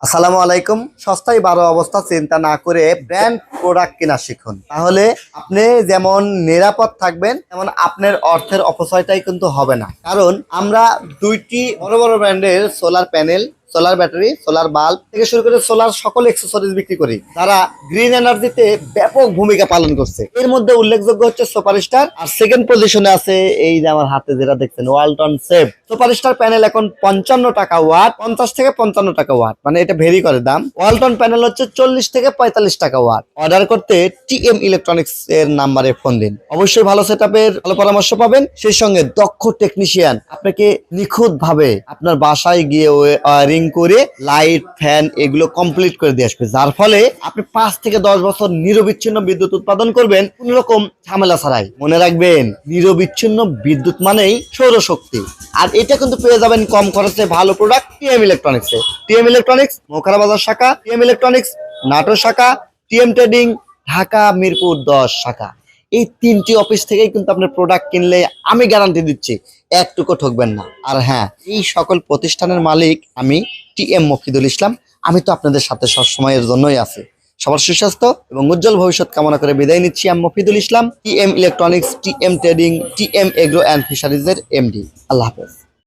আসসালামু আলাইকুম। সস্তায় 12 অবস্থা চিন্তা না করে ব্র্যান্ড প্রোডাক্ট কেনা শিখুন, তাহলে আপনি যেমন নিরাপদ থাকবেন তেমন আপনার অর্থের অপচয়টাই কিন্তু হবে না। কারণ আমরা দুইটি বড় বড় ব্র্যান্ডের solar panel, solar battery, solar bulb থেকে শুরু করে সোলার সকল অ্যাক্সেসরিজ বিক্রি করি, যারা গ্রিন এনার্জিতে ব্যাপক ভূমিকা পালন করছে। এর মধ্যে উল্লেখযোগ্য হচ্ছে সুপারস্টার, আর সেকেন্ড পজিশনে আছে এই যে আমার হাতে যেটা দেখছেন ওয়ালটন সেভ। সুপারস্টার প্যানেল এখন 55 টাকা ওয়াট, 50 থেকে 55 টাকা ওয়াট, মানে এটা ভেরি করে দাম। ওয়ালটন প্যানেল হচ্ছে 40 থেকে 45 টাকা ওয়াট। অর্ডার করতে টিএম ইলেকট্রনিক্স এর নাম্বারে ফোন দিন, অবশ্যই ভালো সেটআপের ভালো পরামর্শ পাবেন, সেই সঙ্গে দক্ষ টেকনিশিয়ান আপনাকে নিখুঁত ভাবে আপনার বাসায় গিয়ে ওয়ারিং করে লাইট ফ্যান এগুলো কমপ্লিট করে দিয়ে আসবে, যার ফলে আপনি 5 থেকে 10 বছর নিরবিচ্ছিন্ন বিদ্যুৎ উৎপাদন করবেন কোন রকম ঝামেলা ছাড়াই। মনে রাখবেন, নিরবিচ্ছিন্ন বিদ্যুৎ মানেই সৌরশক্তি। আর এটা কিন্তু পেয়ে যাবেন কম খরচে ভালো প্রোডাক্ট টিএম ইলেকট্রনিক্সে। টিএম ইলেকট্রনিক্স মোখারা বাজার শাখা, টিএম ইলেকট্রনিক্স নাটোর শাখা, টিএম ট্রেডিং ঢাকা মিরপুর 10 শাখা। এই 3টি অফিস থেকেই কিন্তু আপনার প্রোডাক্ট কিনলে আমি গ্যারান্টি দিচ্ছি একটুকু ঠকবেন না। আর হ্যাঁ, এই সকল প্রতিষ্ঠানের মালিক আমি টিএম মফিদুল ইসলাম। আমি তো আপনাদের সাথে সবসময়ের জন্যই আছি। সবার সুস্বাস্থ্য এবং উজ্জ্বল ভবিষ্যৎ কামনা করে বিদায় নিচ্ছি। আমি Mofidul Islam, TM electronics, TM trading, TM agro and ফিশারিজের এমডি। আল্লাহ হাফেজ।